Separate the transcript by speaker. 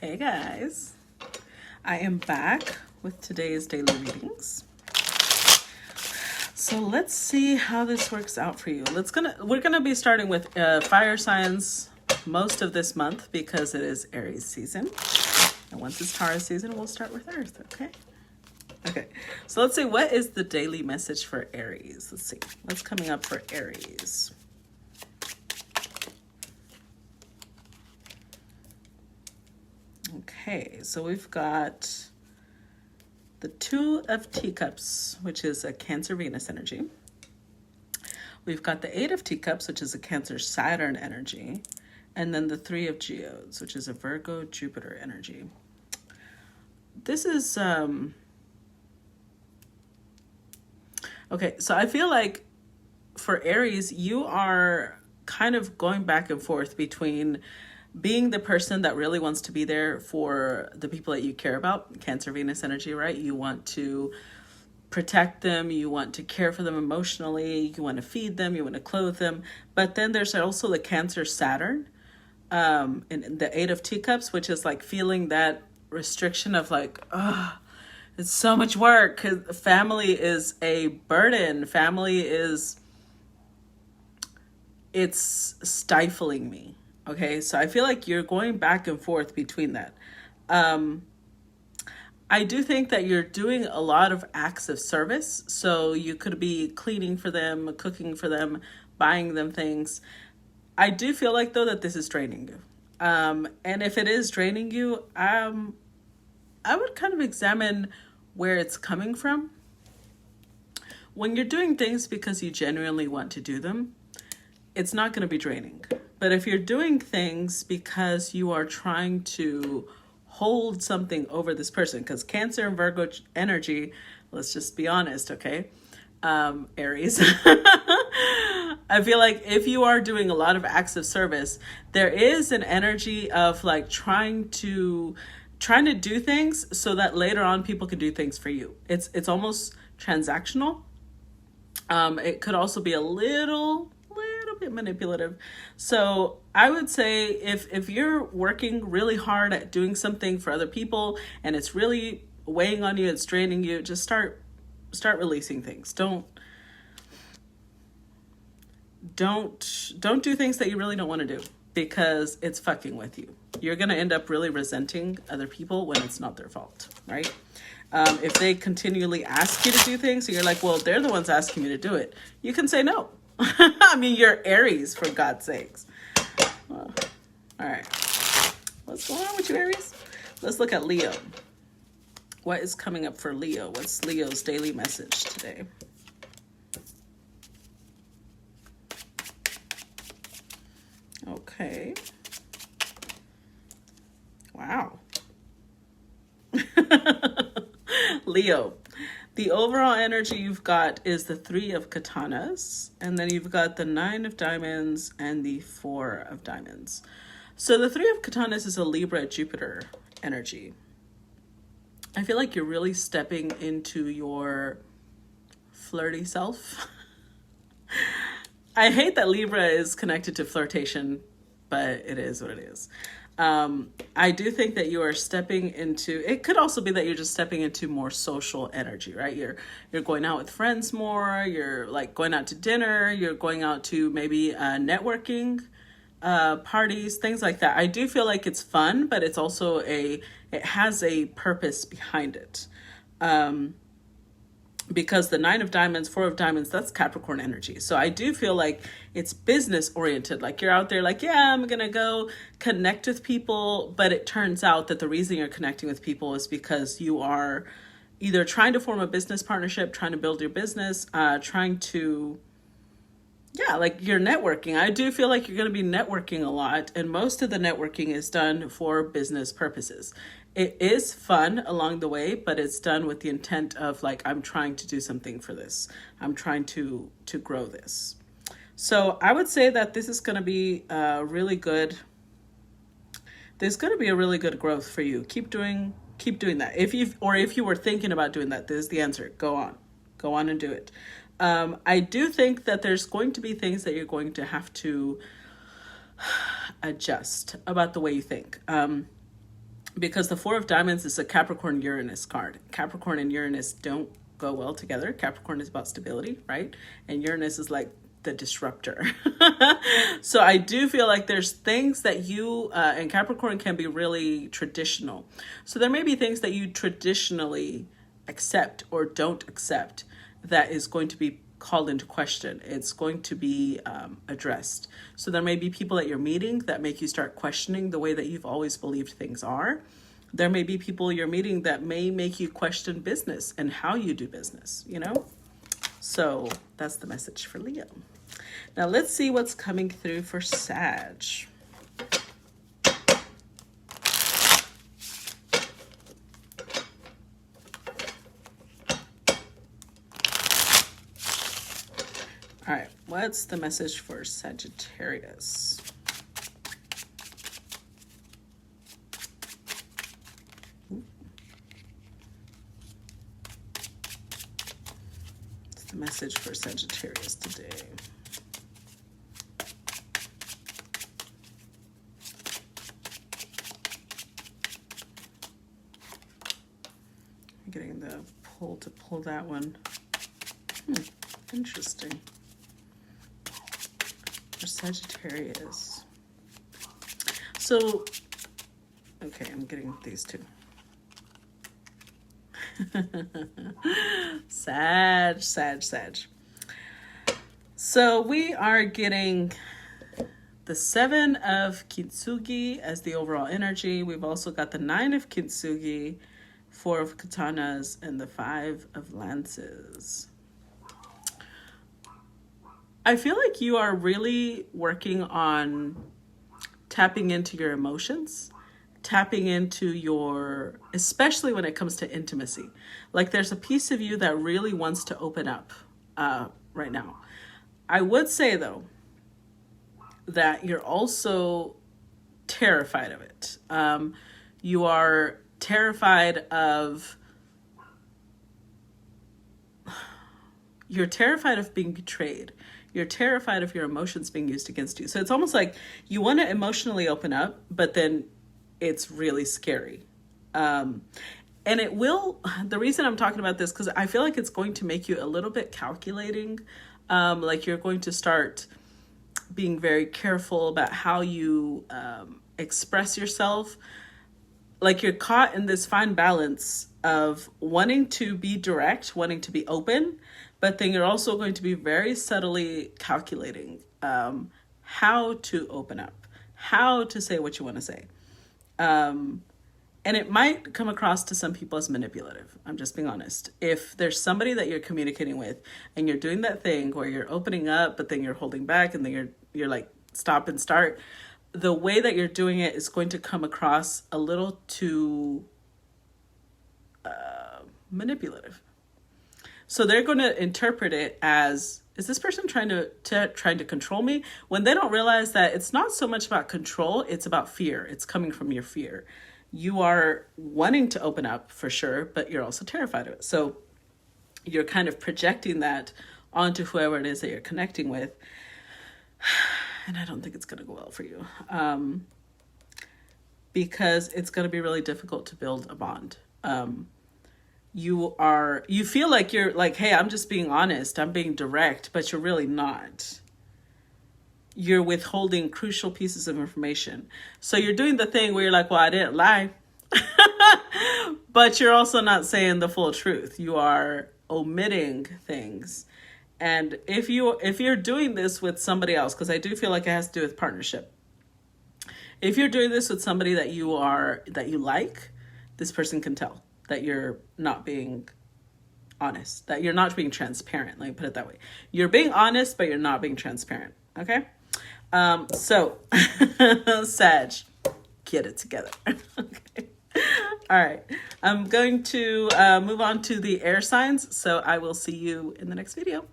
Speaker 1: Hey guys, I am back with today's daily readings. So let's see how this works out for you. We're gonna be starting with fire signs most of this month because it is Aries season. And once it's Taurus season, we'll start with Earth, okay? Okay, so let's see, what is the daily message for Aries? Let's see, what's coming up for Aries? Okay, so we've got the Two of Teacups, which is a Cancer Venus energy. We've got the Eight of Teacups, which is a Cancer Saturn energy. And then the Three of Geodes, which is a Virgo Jupiter energy. This is, okay, so I feel like for Aries, you are kind of going back and forth between being the person that really wants to be there for the people that you care about, Cancer Venus energy, right? You want to protect them, you want to care for them emotionally, you want to feed them, you want to clothe them. But then there's also the Cancer Saturn, and the Eight of Teacups, which is like feeling that restriction of like, oh, it's so much work. Family is a burden. It's stifling me. Okay, so I feel like you're going back and forth between that. I do think that you're doing a lot of acts of service. So you could be cleaning for them, cooking for them, buying them things. I do feel like, though, that this is draining you. And if it is draining you, I would kind of examine where it's coming from. When you're doing things because you genuinely want to do them, it's not going to be draining. But if you're doing things because you are trying to hold something over this person, because Cancer and Virgo energy, let's just be honest, okay? Aries. I feel like if you are doing a lot of acts of service, there is an energy of like trying to do things so that later on people can do things for you. It's almost transactional. It could also be a little bit manipulative. So I would say if you're working really hard at doing something for other people and it's really weighing on you, it's draining you, just start releasing things. Don't do things that you really don't want to do because it's fucking with you. You're going to end up really resenting other people when it's not their fault, right? If they continually ask you to do things and you're like, well, they're the ones asking me to do it, you can say no. I mean, you're Aries, for God's sakes. Well, all right. What's going on with you, Aries? Let's look at Leo. What is coming up for Leo? What's Leo's daily message today? Okay. Wow. Leo. The overall energy you've got is the Three of Katanas, and then you've got the Nine of Diamonds and the Four of Diamonds. So the Three of Katanas is a Libra Jupiter energy. I feel like you're really stepping into your flirty self. I hate that Libra is connected to flirtation, but it is what it is. I do think that you are stepping into, it could also be that you're just stepping into more social energy, right? You're going out with friends more, you're like going out to dinner, you're going out to maybe networking parties, things like that. I do feel like it's fun, but it's also it has a purpose behind it. Because the Nine of Diamonds, Four of Diamonds, that's Capricorn energy. So I do feel like it's business oriented. Like you're out there like, yeah, I'm going to go connect with people. But it turns out that the reason you're connecting with people is because you are either trying to form a business partnership, trying to build your business, trying to, like you're networking. I do feel like you're going to be networking a lot. And most of the networking is done for business purposes. It is fun along the way, but it's done with the intent of like, I'm trying to do something for this. I'm trying to grow this. So I would say that this is going to be really good. There's going to be a really good growth for you. Keep doing that. If you were thinking about doing that, this is the answer. Go on and do it. I do think that there's going to be things that you're going to have to adjust about the way you think. because the Four of Diamonds is a Capricorn Uranus card. Capricorn and Uranus don't go well together. Capricorn is about stability, right? And Uranus is like the disruptor. So I do feel like there's things that you and Capricorn can be really traditional. So there may be things that you traditionally accept or don't accept that is going to be called into question. It's going to be addressed. So there may be people that you're meeting that make you start questioning the way that you've always believed things are. There may be people you're meeting that may make you question business and how you do business, you know? So that's the message for Leo. Now let's see what's coming through for Sag. All right, what's the message for Sagittarius? What's the message for Sagittarius today? I'm getting the pull to pull that one. Interesting. For Sagittarius. So, okay, I'm getting these two. Sag. So we are getting the Seven of Kintsugi as the overall energy. We've also got the Nine of Kintsugi, Four of Katanas, and the Five of Lances. I feel like you are really working on tapping into your emotions, tapping into your, especially when it comes to intimacy. Like there's a piece of you that really wants to open up right now. I would say though, that you're also terrified of it. You are terrified of, you're terrified of being betrayed. You're terrified of your emotions being used against you. So it's almost like you want to emotionally open up, but then it's really scary. And it will, the reason I'm talking about this, because I feel like it's going to make you a little bit calculating. Like you're going to start being very careful about how you express yourself. Like you're caught in this fine balance of wanting to be direct, wanting to be open, but then you're also going to be very subtly calculating how to open up, how to say what you want to say. And it might come across to some people as manipulative. I'm just being honest. If there's somebody that you're communicating with and you're doing that thing where you're opening up, but then you're holding back and then you're like stop and start, the way that you're doing it is going to come across a little too manipulative. So they're going to interpret it as, is this person trying to control me? When they don't realize that it's not so much about control, it's about fear. It's coming from your fear. You are wanting to open up for sure, but you're also terrified of it. So you're kind of projecting that onto whoever it is that you're connecting with. And I don't think it's going to go well for you. Because it's going to be really difficult to build a bond. You feel like you're like, hey, I'm just being honest, I'm being direct, but you're really not. You're withholding crucial pieces of information. So you're doing the thing where you're like, well, I didn't lie. But you're also not saying the full truth. You are omitting things. And if you're doing this with somebody else, because I do feel like it has to do with partnership. If you're doing this with somebody that you like, this person can tell that you're not being honest, that you're not being transparent. Let me put it that way. You're being honest, but you're not being transparent. Okay. So Sag, get it together. Okay. All right. I'm going to move on to the air signs. So I will see you in the next video.